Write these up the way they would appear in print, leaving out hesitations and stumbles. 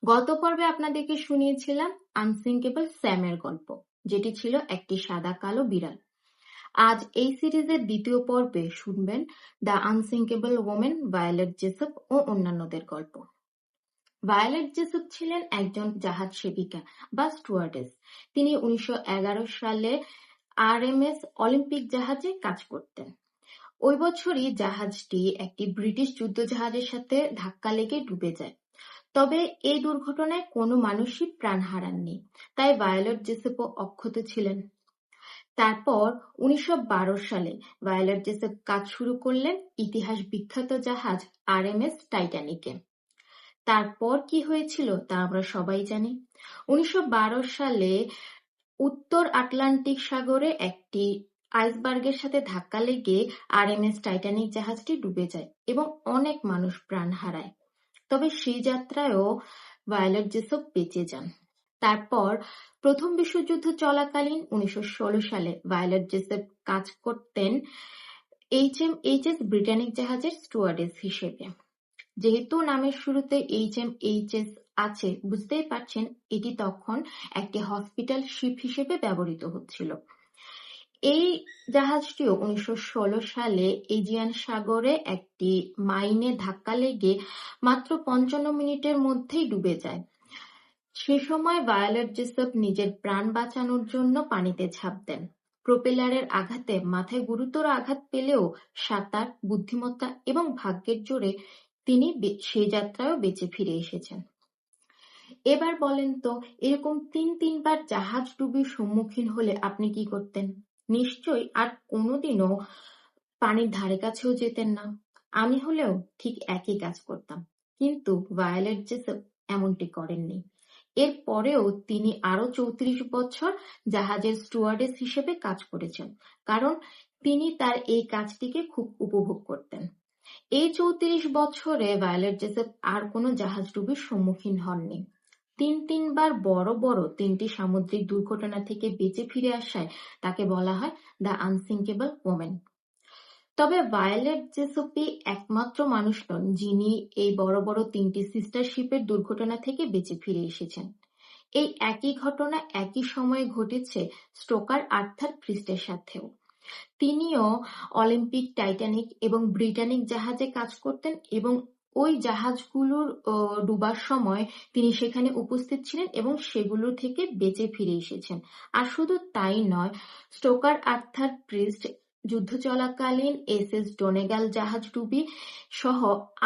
গত পর্বে আপনাদেরকে শুনিয়েছিলাম আনসিঙ্কেবল স্যামের গল্প, যেটি ছিল একটি সাদা কালো বিড়াল। আজ এই সিরিজের দ্বিতীয় পর্বে শুনবেন the unsinkable women Violet Jessop ও অন্যান্যদের গল্প। ভায়োলেট জেসপ ছিলেন একজন জাহাজ সেবিকা বা স্টুয়ার্ডেস। তিনি 1911 সালে আরএমএস অলিম্পিক জাহাজে কাজ করতেন। ওই বছরই জাহাজটি একটি ব্রিটিশ যুদ্ধজাহাজের সাথে ধাক্কা লেগে ডুবে যায়। তবে এই দুর্ঘটনায় কোনো মানুষই প্রাণ হারাননি, তাই ভায়োলেট জেসপও অক্ষত ছিলেন। তারপর 1912 সালে ভায়োলেট জেসপ কাজ শুরু করলেন ইতিহাস বিখ্যাত জাহাজ আরএমএস টাইটানিকে। তারপর কি হয়েছিল তা আমরা সবাই জানি। 1912 সালে উত্তর আটলান্টিক সাগরে একটি আইসবার্গের সাথে ধাক্কা লেগে আরএমএস টাইটানিক জাহাজটি ডুবে যায় এবং অনেক মানুষ প্রাণ হারায়। তবে সেই যাত্রায়ও ভায়োলেট জেসপ বেঁচে যান। তারপর প্রথম বিশ্বযুদ্ধ চলাকালীন 1916 সালে ভায়োলেট জেসপ কাজ করতেন HMHS ব্রিটানিক জাহাজের স্টুয়ার্ডেস হিসেবে। যেহেতু নামের শুরুতে HMHS আছে, বুঝতেই পারছেন এটি তখন একটি হসপিটাল শিপ হিসেবে ব্যবহৃত হচ্ছিল। এই জাহাজটিও 1916 সালে এজিয়ান সাগরে একটি মাইনে ধাক্কা লেগে মাত্র 55 মিনিটের মধ্যেই ডুবে যায়। সে সময় ভায়োলেট জেসপ নিজের প্রাণ বাঁচানোর জন্য পানিতে ঝাঁপ দেন। প্রোপেলারের আঘাতে মাথায় গুরুতর আঘাত পেলেও সাঁতার, বুদ্ধিমত্তা এবং ভাগ্যের জোরে তিনি সেই যাত্রায়ও বেঁচে ফিরে এসেছেন। এবার বলেন তো, এরকম তিনবার জাহাজ ডুবির সম্মুখীন হলে আপনি কি করতেন? নিশ্চয়ই আর কোনোদিনও পানির ধারে কাছেও যেতেন না। আমি হলেও ঠিক একই কাজ করতাম, কিন্তু ভায়োলেট জেসপ এমনটি করেননি। এর পরেও তিনি আরো 34 বছর জাহাজের স্টুয়ার্ডেস হিসেবে কাজ করেছেন, কারণ তিনি তার এই কাজটিকে খুব উপভোগ করতেন। এই 34 বছরে ভায়োলেট জেসপ আর কোনো জাহাজ ডুবির সম্মুখীন হননি। তিনবার বড় বড় তিনটি সামুদ্রিক দুর্ঘটনা থেকে বেঁচে ফিরে আসায় তাকে বলা হয় দ্য আনসিঙ্কেবল ওমেন। তবে ভায়োলেট জেসপই একমাত্র মানুষ নন যিনি এই বড় বড় তিনটি সিস্টার শিপের দুর্ঘটনা থেকে বেঁচে ফিরে এসেছেন। এই একই ঘটনা একই সময়ে ঘটেছে স্টোকার আর্থার ক্রিস্টের সাথেও। তিনিও অলিম্পিক, টাইটানিক এবং ব্রিটানিক জাহাজে কাজ করতেন এবং ওই জাহাজগুলোর ডুবার সময় তিনি সেখানে উপস্থিত ছিলেন এবং সেগুলো থেকে বেঁচে ফিরে এসেছেন। আর শুধু তাই নয়, স্টোকার আর্থার ক্রিস্ট যুদ্ধ চলাকালীন এসএস ডোনেগাল জাহাজ ডুবি সহ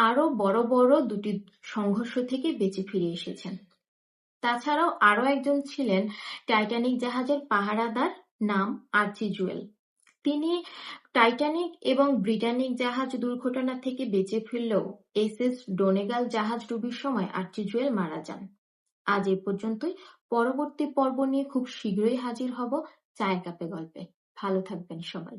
আরো বড় বড় দুটি সংঘর্ষ থেকে বেঁচে ফিরে এসেছেন। তাছাড়াও আরো একজন ছিলেন টাইটানিক জাহাজের পাহারাদার, নাম আর্চি জুয়েল। তিনি টাইটানিক এবং ব্রিটানিক জাহাজ দুর্ঘটনা থেকে বেঁচে ফিরলেও এসএস ডোনেগাল জাহাজ ডুবির সময় আর্চি জুয়েল মারা যান। আজ এই পর্যন্তই। পরবর্তী পর্ব নিয়ে খুব শীঘ্রই হাজির হব চায়ের কাপে গল্পে। ভালো থাকবেন সবাই।